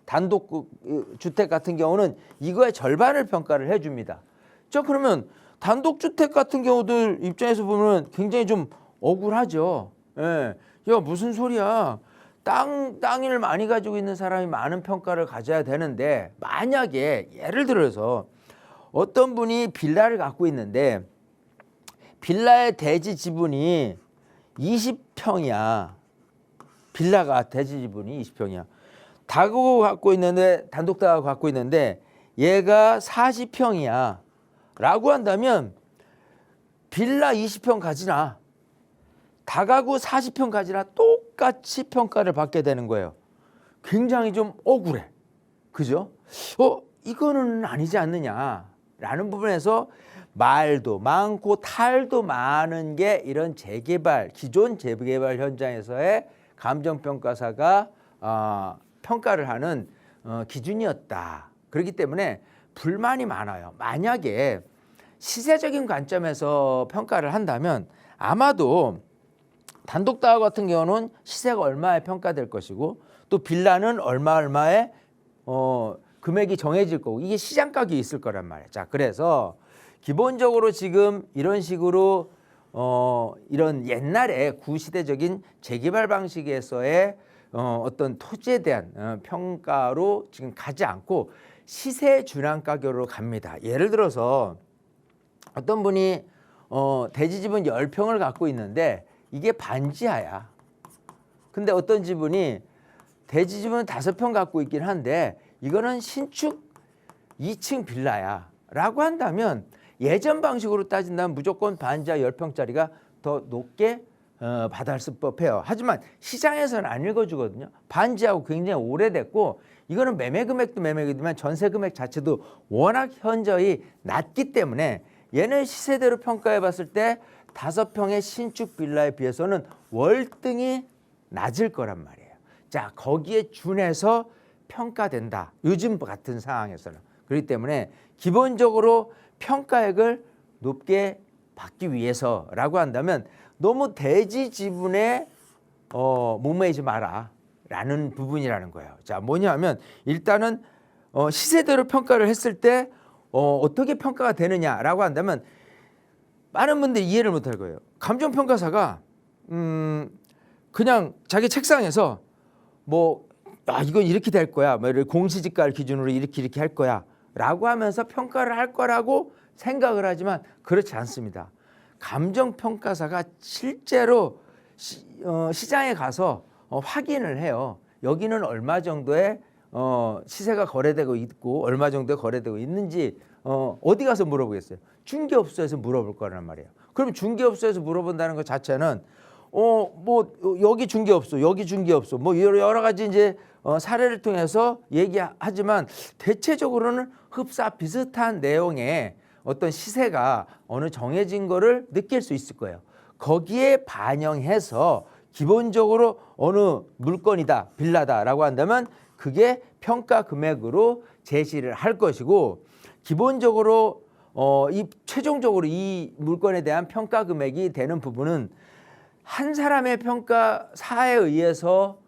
단독주택 같은 경우는 이거의 절반을 평가를 해줍니다. 자, 그러면 단독주택 같은 경우들 입장에서 보면 굉장히 좀 억울하죠. 예. 야, 무슨 소리야. 땅을 많이 가지고 있는 사람이 많은 평가를 가져야 되는데, 만약에 예를 들어서 어떤 분이 빌라를 갖고 있는데 빌라의 대지 지분이 20평이야. 빌라가 대지 지분이 20평이야. 다가구 갖고 있는데, 단독 다가구 갖고 있는데 얘가 40평이야 라고 한다면 빌라 20평 가지나 다가구 40평 가지나 똑같이 평가를 받게 되는 거예요. 굉장히 좀 억울해. 그죠? 이거는 아니지 않느냐라는 부분에서 말도 많고 탈도 많은 게 이런 재개발, 기존 재개발 현장에서의 감정평가사가 평가를 하는 기준이었다. 그렇기 때문에 불만이 많아요. 만약에 시세적인 관점에서 평가를 한다면 아마도 단독다워 같은 경우는 시세가 얼마에 평가될 것이고 또 빌라는 얼마에 금액이 정해질 거고 이게 시장 가격이 있을 거란 말이에요. 자, 그래서 기본적으로 지금 이런 식으로 이런 옛날에 구시대적인 재개발 방식에서의 어떤 토지에 대한 평가로 지금 가지 않고 시세 준환 가격으로 갑니다. 예를 들어서 어떤 분이 대지 지분 10평을 갖고 있는데 이게 반지하야. 근데 어떤 지분이 대지 지분 5평 갖고 있긴 한데 이거는 신축 2층 빌라야 라고 한다면 예전 방식으로 따진다면 무조건 반지하 10평짜리가 더 높게 받았을 법해요. 하지만 시장에서는 안 읽어주거든요. 반지하고 굉장히 오래됐고 이거는 매매 금액도 매매금이지만 전세 금액 자체도 워낙 현저히 낮기 때문에 얘는 시세대로 평가해 봤을 때 5평의 신축 빌라에 비해서는 월등히 낮을 거란 말이에요. 자, 거기에 준해서 평가된다. 요즘 같은 상황에서는. 그렇기 때문에 기본적으로 평가액을 높게 받기 위해서라고 한다면 너무 대지 지분에 목매이지 마라 라는 부분이라는 거예요. 자, 뭐냐면 일단은 시세대로 평가를 했을 때 어떻게 평가가 되느냐라고 한다면 많은 분들이 이해를 못할 거예요. 감정평가사가 그냥 자기 책상에서 이건 이렇게 될 거야. 공시지가를 기준으로 이렇게 할 거야. 라고 하면서 평가를 할 거라고 생각을 하지만 그렇지 않습니다. 감정평가사가 실제로 시장에 가서 확인을 해요. 여기는 얼마 정도의 시세가 거래되고 있고 얼마 정도에 거래되고 있는지 어디 가서 물어보겠어요? 중개업소에서 물어볼 거란 말이에요. 그럼 중개업소에서 물어본다는 것 자체는 여기 중개업소, 여기 중개업소, 여러 가지 이제 사례를 통해서 얘기하지만 대체적으로는 흡사 비슷한 내용의 어떤 시세가 어느 정해진 거를 느낄 수 있을 거예요. 거기에 반영해서 기본적으로 어느 물건이다, 빌라다라고 한다면 그게 평가 금액으로 제시를 할 것이고 기본적으로 최종적으로 이 물건에 대한 평가 금액이 되는 부분은 한 사람의 평가사에 의해서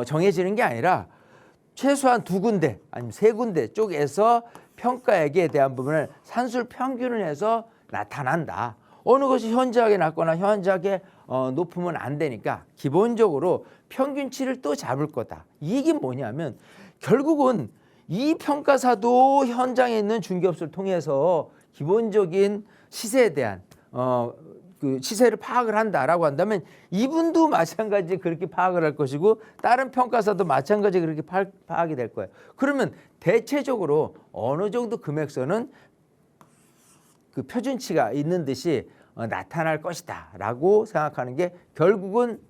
정해지는 게 아니라 최소한 2군데 아니면 3군데 쪽에서 평가액에 대한 부분을 산술 평균을 해서 나타난다. 어느 것이 현저하게 낮거나 현저하게 높으면 안 되니까 기본적으로 평균치를 또 잡을 거다. 이게 뭐냐면 결국은 이 평가사도 현장에 있는 중개업소를 통해서 기본적인 시세에 대한 그 시세를 파악을 한다라고 한다면 이분도 마찬가지 그렇게 파악을 할 것이고 다른 평가사도 마찬가지 그렇게 파악이 될 거예요. 그러면 대체적으로 어느 정도 금액선은 그 표준치가 있는 듯이 나타날 것이다라고 생각하는 게 결국은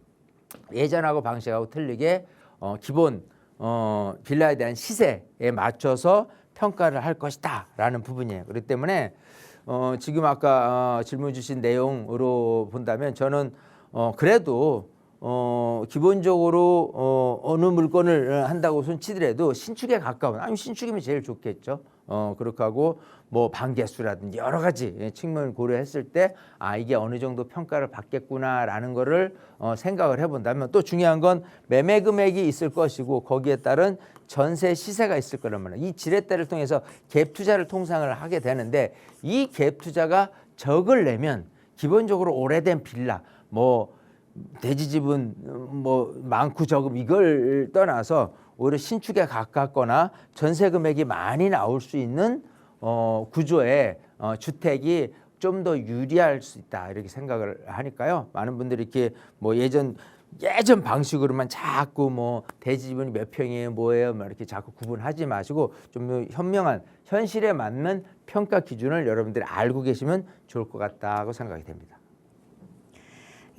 예전하고 방식하고 틀리게 기본 빌라에 대한 시세에 맞춰서 평가를 할 것이다라는 부분이에요. 그렇기 때문에 지금 아까 질문 주신 내용으로 본다면 저는 그래도 기본적으로 어느 물건을 한다고 손치더라도 신축에 가까운, 아니 신축이면 제일 좋겠죠. 그렇게 하고 뭐 반개수라든지 여러 가지 측면을 고려했을 때 이게 어느 정도 평가를 받겠구나라는 거를 생각을 해본다면, 또 중요한 건 매매 금액이 있을 것이고 거기에 따른 전세 시세가 있을 거란 말이에요. 이 지렛대를 통해서 갭 투자를 통상을 하게 되는데, 이 갭 투자가 적을 내면 기본적으로 오래된 빌라, 뭐 대지집은 뭐 많고 적음 이걸 떠나서 오히려 신축에 가깝거나 전세 금액이 많이 나올 수 있는 구조의 주택이 좀 더 유리할 수 있다, 이렇게 생각을 하니까요. 많은 분들이 이렇게 뭐 예전 방식으로만 자꾸 뭐 대지집은 몇 평이에요, 뭐예요, 막 이렇게 자꾸 구분하지 마시고 좀 현명한 현실에 맞는 평가 기준을 여러분들이 알고 계시면 좋을 것 같다고 생각이 됩니다.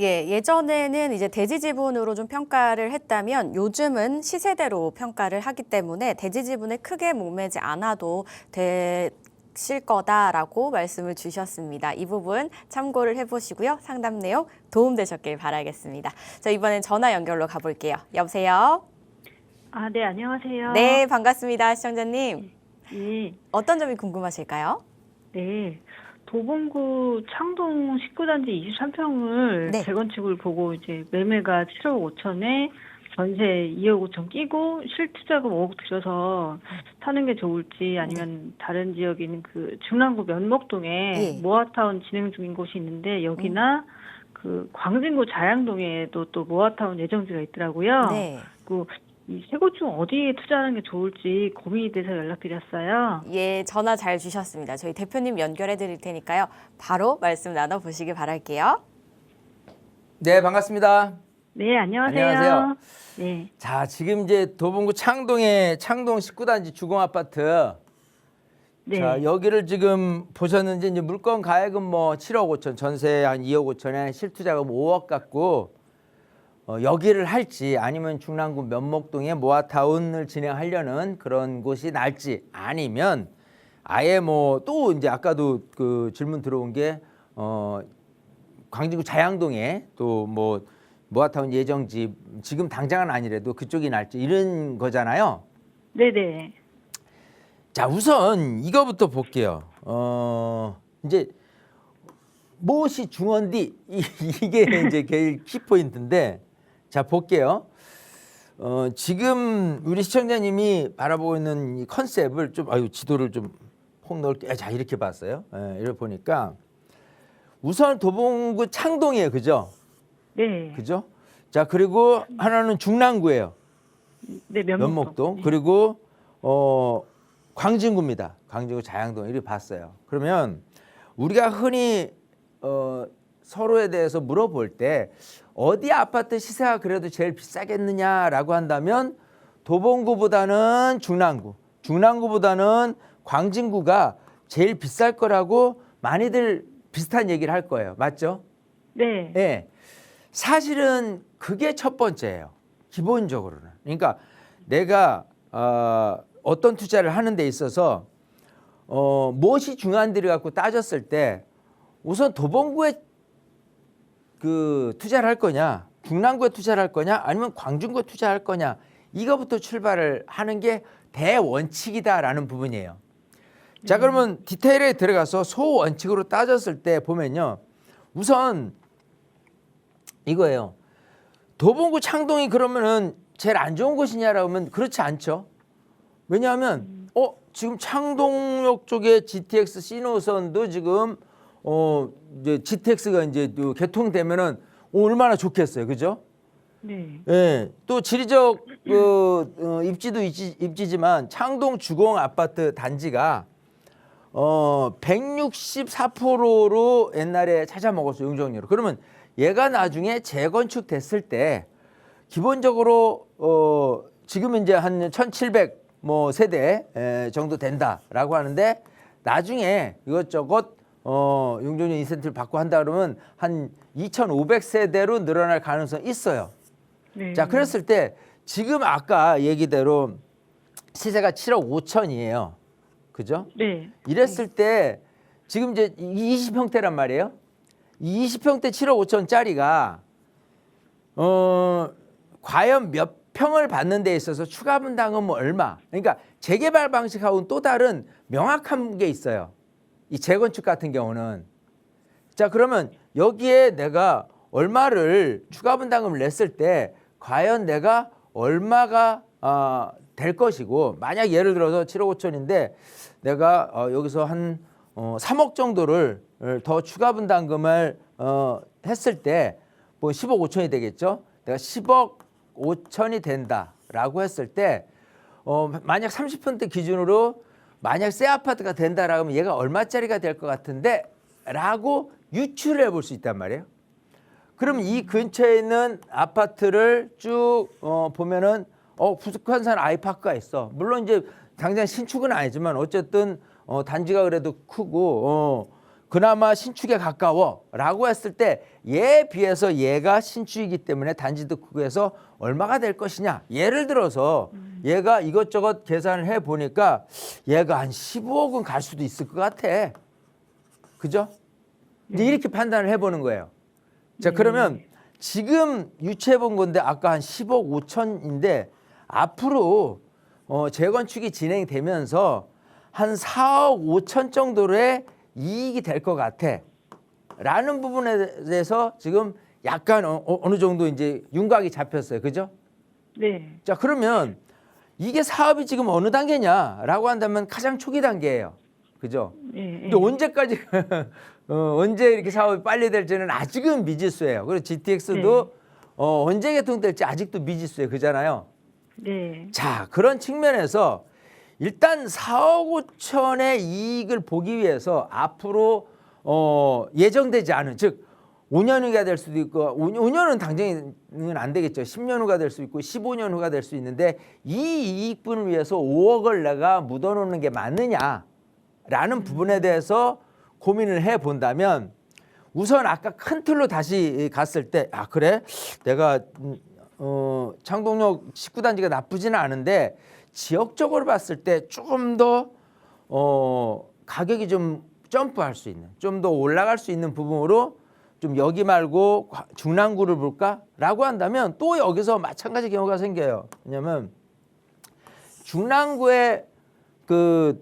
예, 예전에는 이제 대지 지분으로 좀 평가를 했다면 요즘은 시세대로 평가를 하기 때문에 대지 지분에 크게 목매지 않아도 되실 거다라고 말씀을 주셨습니다. 이 부분 참고를 해보시고요. 상담 내용 도움되셨길 바라겠습니다. 자, 이번엔 전화 연결로 가볼게요. 여보세요? 네, 안녕하세요. 네, 반갑습니다. 시청자님. 예, 어떤 점이 궁금하실까요? 네. 도봉구 창동 19단지 23평을 네. 재건축을 보고 이제 매매가 7억 5천에 전세 2억 5천 끼고 실투자금 5억 들여서 사는 게 좋을지, 아니면 다른 지역에 있는 그 중랑구 면목동에 예. 모아타운 진행 중인 곳이 있는데, 여기나 그 광진구 자양동에도 또 모아타운 예정지가 있더라고요. 네. 이 세 곳 중 어디에 투자하는 게 좋을지 고민이 돼서 연락드렸어요. 예, 전화 잘 주셨습니다. 저희 대표님 연결해 드릴 테니까요. 바로 말씀 나눠보시기 바랄게요. 네, 반갑습니다. 네, 안녕하세요. 안녕하세요. 네, 자, 지금 이제 도봉구 창동의 창동 19단지 주공 아파트. 네, 자, 여기를 지금 보셨는지, 이제 물건 가액은 뭐 7억 5천, 전세 한 2억 5천에 실투자금 5억 갖고 여기를 할지, 아니면 중랑구 면목동에 모아타운을 진행하려는 그런 곳이 날지, 아니면 아예 뭐 또 이제 아까도 그 질문 들어온 게 광진구 자양동에 또 뭐 모아타운 예정지, 지금 당장은 아니래도 그쪽이 날지, 이런 거잖아요. 네, 네, 자, 우선 이거부터 볼게요. 이제 무엇이 중원디, 이게 이제 제일 키포인트인데, 자, 볼게요. 지금 우리 시청자님이 바라보고 있는 이 컨셉을 좀, 지도를 좀 폭넓게, 자, 이렇게 봤어요. 이렇게 보니까 우선 도봉구 창동이에요, 그죠? 네, 그죠? 자, 그리고 하나는 중랑구예요, 네, 면목동. 네. 그리고 광진구입니다. 광진구 자양동, 이렇게 봤어요. 그러면 우리가 흔히 서로에 대해서 물어볼 때 어디 아파트 시세가 그래도 제일 비싸겠느냐라고 한다면 도봉구보다는 중랑구, 중랑구보다는 광진구가 제일 비쌀 거라고 많이들 비슷한 얘기를 할 거예요. 맞죠? 네, 네. 사실은 그게 첫 번째예요, 기본적으로는. 그러니까 내가 어떤 투자를 하는 데 있어서 무엇이 중요한지를 갖고 따졌을 때 우선 도봉구에 그 투자를 할 거냐, 중랑구에 투자를 할 거냐, 아니면 광진구에 투자할 거냐, 이거부터 출발을 하는 게 대원칙이다라는 부분이에요. 자, 그러면 디테일에 들어가서 소원칙으로 따졌을 때 보면요, 우선 이거예요. 도봉구 창동이 그러면은 제일 안 좋은 곳이냐라고 하면 그렇지 않죠. 왜냐하면 지금 창동역 쪽에 GTX 신호선도 지금 이제 GTX가 이제 개통되면은 얼마나 좋겠어요, 그죠? 네, 예. 또 지리적 입지도 입지지만 창동 주공 아파트 단지가 164%로 옛날에 찾아 먹었어요, 용적률로. 그러면 얘가 나중에 재건축 됐을 때 기본적으로 지금은 이제 한 1,700 뭐 세대 정도 된다라고 하는데, 나중에 이것저것 용적률 인센티브를 받고 한다 그러면 한 2,500세대로 늘어날 가능성이 있어요. 네. 자, 그랬을 때 지금 아까 얘기대로 시세가 7억 5천이에요. 그죠? 네, 이랬을 때 지금 이제 20평대란 말이에요. 이 20평대 7억 5천짜리가 과연 몇 평을 받는 데 있어서 추가 분담금은 얼마? 그러니까 재개발 방식하고는 또 다른 명확한 게 있어요. 이 재건축 같은 경우는. 자, 그러면 여기에 내가 얼마를 추가 분담금을 냈을 때 과연 내가 얼마가 될 것이고, 만약 예를 들어서 7억 5천인데 내가 여기서 한 3억 정도를 더 추가 분담금을 했을 때 뭐 10억 5천이 되겠죠. 내가 10억 5천이 된다라고 했을 때 만약 30% 기준으로 만약 새 아파트가 된다라고 하면 얘가 얼마짜리가 될 것 같은데 라고 유추를 해볼 수 있단 말이에요. 그럼 이 근처에 있는 아파트를 쭉 보면은 부석환산 아이파크가 있어. 물론 이제 당장 신축은 아니지만 어쨌든 단지가 그래도 크고 그나마 신축에 가까워라고 했을 때 얘에 비해서 얘가 신축이기 때문에 단지도 크고 해서 얼마가 될 것이냐. 예를 들어서 얘가 이것저것 계산을 해보니까 얘가 한 15억은 갈 수도 있을 것 같아. 그죠? 이제 이렇게 판단을 해보는 거예요. 자, 그러면 지금 유추해 본 건데 아까 한 10억 5천인데 앞으로 재건축이 진행되면서 한 4억 5천 정도의 이익이 될 것 같아 라는 부분에 대해서 지금 약간 어느 정도 이제 윤곽이 잡혔어요. 그죠? 네. 자, 그러면 이게 사업이 지금 어느 단계냐라고 한다면 가장 초기 단계예요. 그죠? 네. 근데 언제까지 언제 이렇게 사업이 빨리 될지는 아직은 미지수예요. 그리고 GTX도 언제 개통될지 아직도 미지수예요. 그잖아요. 네. 자, 그런 측면에서 일단 4억 5천의 이익을 보기 위해서 앞으로 예정되지 않은, 즉 5년 후가 될 수도 있고 5년은 당장은 안 되겠죠. 10년 후가 될 수 있고 15년 후가 될 수 있는데 이 이익분을 위해서 5억을 내가 묻어놓는 게 맞느냐라는 부분에 대해서 고민을 해본다면 우선 아까 큰 틀로 다시 갔을 때 그래? 내가 창동역 19단지가 나쁘지는 않은데 지역적으로 봤을 때 조금 더 가격이 좀 점프할 수 있는, 좀 더 올라갈 수 있는 부분으로 좀 여기 말고 중랑구를 볼까라고 한다면 또 여기서 마찬가지 경우가 생겨요. 왜냐하면 중랑구의 그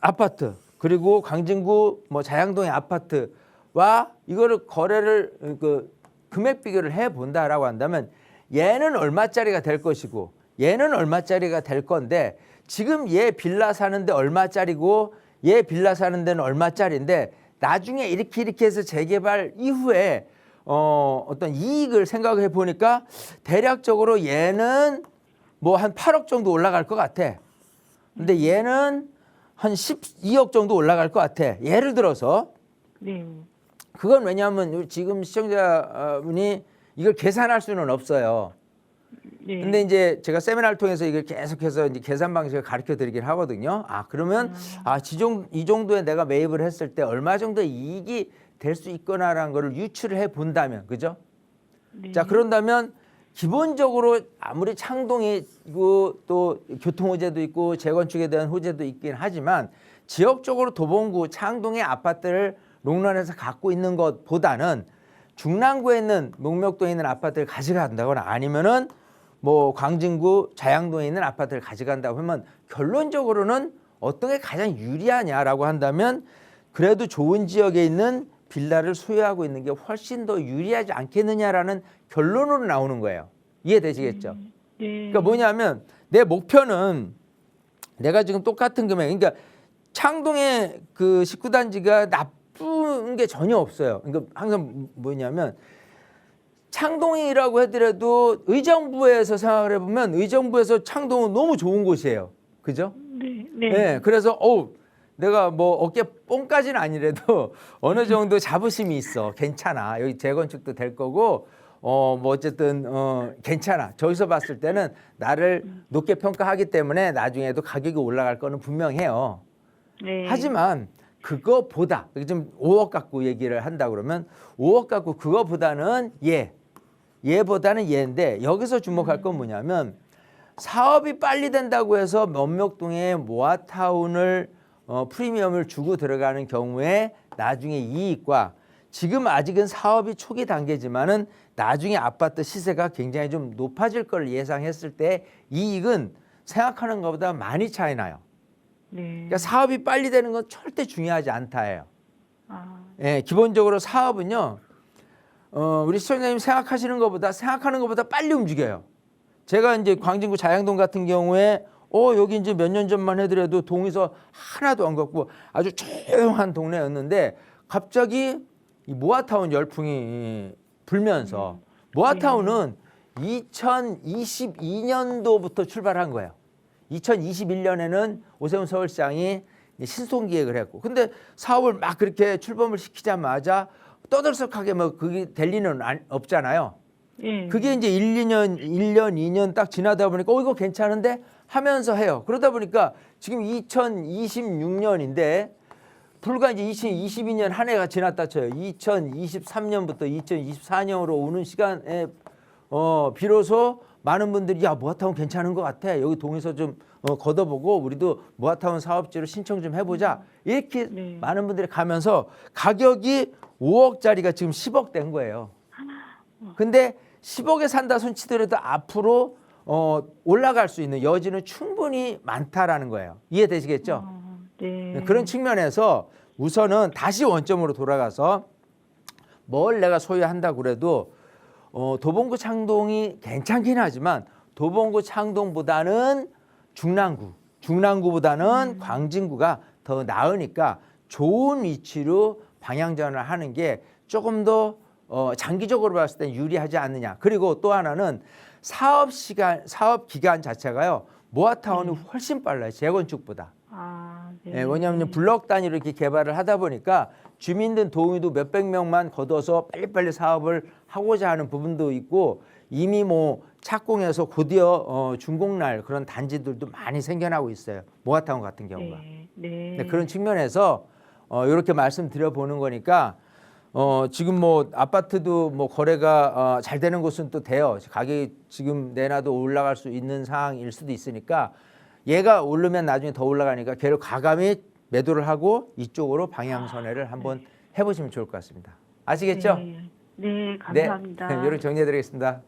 아파트 그리고 광진구 뭐 자양동의 아파트와 이거를 거래를 그 금액 비교를 해 본다라고 한다면 얘는 얼마짜리가 될 것이고 얘는 얼마짜리가 될 건데 지금 얘 빌라 사는데 얼마짜리고 얘 빌라 사는 데는 얼마짜리인데 나중에 이렇게 해서 재개발 이후에 어떤 이익을 생각해 보니까 대략적으로 얘는 뭐 한 8억 정도 올라갈 것 같아. 근데 얘는 한 12억 정도 올라갈 것 같아. 예를 들어서. 네. 그건 왜냐하면 지금 시청자분이 이걸 계산할 수는 없어요. 네. 근데 이제 제가 세미나를 통해서 이걸 계속해서 이제 계산 방식을 가르쳐 드리긴 하거든요. 그러면 이 정도에 내가 매입을 했을 때 얼마 정도 이익이 될 수 있거나라는 거를 유추를 해 본다면, 그죠? 네. 자, 그런다면 기본적으로 아무리 창동이 있고 또 교통 호재도 있고 재건축에 대한 호재도 있긴 하지만 지역적으로 도봉구 창동의 아파트를 롱런해서 갖고 있는 것보다는 중랑구에 있는 목명동에 있는 아파트를 가져간다거나 아니면은 뭐 광진구 자양동에 있는 아파트를 가져간다고 하면 결론적으로는 어떤 게 가장 유리하냐라고 한다면 그래도 좋은 지역에 있는 빌라를 소유하고 있는 게 훨씬 더 유리하지 않겠느냐라는 결론으로 나오는 거예요. 이해되시겠죠? 네. 그러니까 뭐냐면 내 목표는 내가 지금 똑같은 금액, 그러니까 창동의 그 19단지가 나쁜 게 전혀 없어요. 그러니까 항상 뭐냐면 창동이라고 하더라도 의정부에서 생각을 해보면 의정부에서 창동은 너무 좋은 곳이에요. 그죠? 네. 네. 네, 그래서 내가 뭐 어깨 뽕까지는 아니래도 어느 정도 자부심이 있어. 괜찮아. 여기 재건축도 될 거고 뭐 어쨌든 괜찮아. 저기서 봤을 때는 나를 높게 평가하기 때문에 나중에도 가격이 올라갈 거는 분명해요. 네. 하지만 그거보다 좀 5억 갖고 얘기를 한다 그러면 5억 갖고 그거보다는 얘보다는 얘인데 여기서 주목할 건 뭐냐면 사업이 빨리 된다고 해서 면목동에 모아타운을 프리미엄을 주고 들어가는 경우에 나중에 이익과 지금 아직은 사업이 초기 단계지만은 나중에 아파트 시세가 굉장히 좀 높아질 걸 예상했을 때 이익은 생각하는 것보다 많이 차이 나요. 네. 그러니까 사업이 빨리 되는 건 절대 중요하지 않다예요. 아, 예, 기본적으로 사업은요, 우리 시청자님 생각하시는 것보다 빨리 움직여요. 제가 이제 광진구 자양동 같은 경우에 여기 이제 몇 년 전만 해더라도 동에서 하나도 안 갖고 아주 조용한 동네였는데 갑자기 이 모아타운 열풍이 불면서 모아타운은 2022년도부터 출발한 거예요. 2021년에는 오세훈 서울시장이 신속기획을 했고, 근데 사업을 막 그렇게 출범을 시키자마자 떠들썩하게 뭐 그게 될 리는 없잖아요. 예. 그게 이제 1년, 2년 딱 지나다 보니까 이거 괜찮은데 하면서 해요. 그러다 보니까 지금 2026년인데 불과 이제 2022년 한 해가 지났다 쳐요. 2023년부터 2024년으로 오는 시간에 비로소 많은 분들이 야, 모아타운 괜찮은 것 같아. 여기 동에서 좀 걷어보고 우리도 모아타운 사업지로 신청 좀 해보자. 이렇게 네. 많은 분들이 가면서 가격이 5억짜리가 지금 10억 된 거예요. 근데 10억에 산다 손치더라도 앞으로 올라갈 수 있는 여지는 충분히 많다라는 거예요. 이해되시겠죠? 네. 그런 측면에서 우선은 다시 원점으로 돌아가서 뭘 내가 소유한다고 그래도 도봉구 창동이 괜찮긴 하지만 도봉구 창동보다는 중랑구보다는 광진구가 더 나으니까 좋은 위치로 방향전을 하는 게 조금 더 장기적으로 봤을 때 유리하지 않느냐. 그리고 또 하나는 사업 기간 자체가요. 모아타운이 훨씬 빨라요. 재건축보다. 아, 네. 예, 왜냐하면 블럭 단위로 이렇게 개발을 하다 보니까 주민들 동의도 몇백 명만 걷어서 빨리빨리 사업을 하고자 하는 부분도 있고 이미 뭐 착공해서 곧이어 준공날 그런 단지들도 많이 생겨나고 있어요. 모아타운 같은 경우가. 네. 네, 그런 측면에서 이렇게 말씀드려 보는 거니까 지금 뭐 아파트도 뭐 거래가 잘 되는 곳은 또 돼요. 가격이 지금 내놔도 올라갈 수 있는 상황일 수도 있으니까 얘가 오르면 나중에 더 올라가니까 걔를 과감히 매도를 하고 이쪽으로 방향 선회를 한번 해보시면 좋을 것 같습니다. 아시겠죠? 네, 감사합니다. 네, 이렇게 정리해드리겠습니다.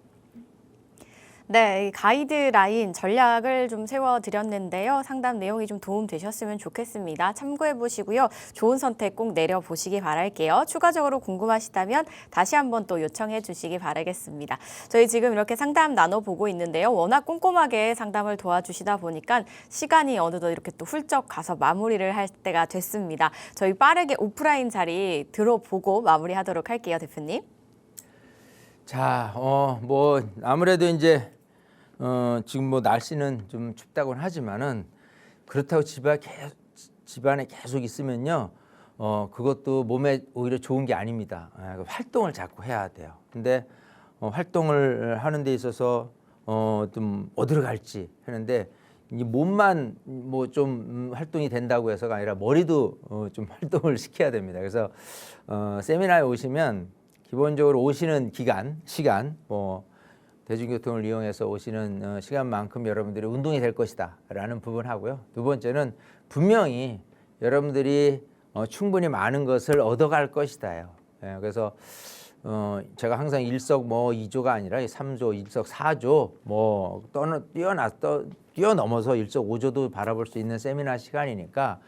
네, 이 가이드라인 전략을 좀 세워드렸는데요. 상담 내용이 좀 도움 되셨으면 좋겠습니다. 참고해 보시고요. 좋은 선택 꼭 내려보시기 바랄게요. 추가적으로 궁금하시다면 다시 한번 또 요청해 주시기 바라겠습니다. 저희 지금 이렇게 상담 나눠보고 있는데요. 워낙 꼼꼼하게 상담을 도와주시다 보니까 시간이 어느덧 이렇게 또 훌쩍 가서 마무리를 할 때가 됐습니다. 저희 빠르게 오프라인 자리 들어보고 마무리하도록 할게요, 대표님. 자, 뭐 아무래도 이제 지금 뭐 날씨는 좀 춥다고는 하지만은 그렇다고 집안에 계속 있으면요, 그것도 몸에 오히려 좋은 게 아닙니다. 활동을 자꾸 해야 돼요. 근데 활동을 하는 데 있어서 좀 어디로 갈지 하는데 이 몸만 뭐 좀 활동이 된다고 해서가 아니라 머리도 좀 활동을 시켜야 됩니다. 그래서 세미나에 오시면 기본적으로 오시는 시간, 뭐 대중교통을 이용해서 오시는 시간만큼 여러분들이 운동이 될 것이다라는 부분 하고요. 두 번째는 분명히 여러분들이 충분히 많은 것을 얻어갈 것이다요. 예, 그래서 제가 항상 일석이조가 아니라 3조, 일석사조 뭐 뛰어넘어서 일석오조도 바라볼 수 있는 세미나 시간이니까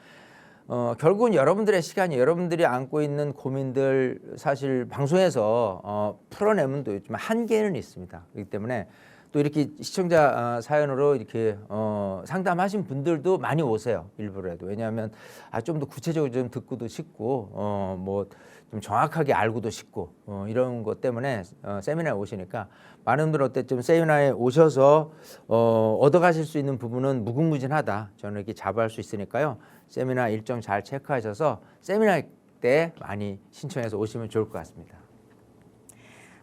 결국은 여러분들의 시간이 여러분들이 안고 있는 고민들 사실 방송에서 풀어내면 또 좀 한계는 있습니다. 그렇기 때문에 또 이렇게 시청자 사연으로 이렇게 상담하신 분들도 많이 오세요. 일부러라도. 왜냐하면 좀 더 구체적으로 좀 듣고도 싶고 뭐 좀 정확하게 알고도 싶고 이런 것 때문에 세미나에 오시니까 많은 분들 어때좀 세미나에 오셔서 얻어가실 수 있는 부분은 무궁무진하다. 저는 이렇게 자부할 수 있으니까요. 세미나 일정 잘 체크하셔서 세미나 때 많이 신청해서 오시면 좋을 것 같습니다.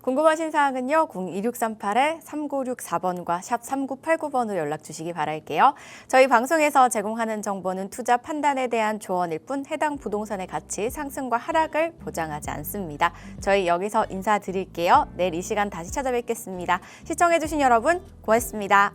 궁금하신 사항은요. 02638-3964번과 샵 3989번으로 연락 주시기 바랄게요. 저희 방송에서 제공하는 정보는 투자 판단에 대한 조언일 뿐 해당 부동산의 가치 상승과 하락을 보장하지 않습니다. 저희 여기서 인사드릴게요. 내일 이 시간 다시 찾아뵙겠습니다. 시청해주신 여러분 고맙습니다.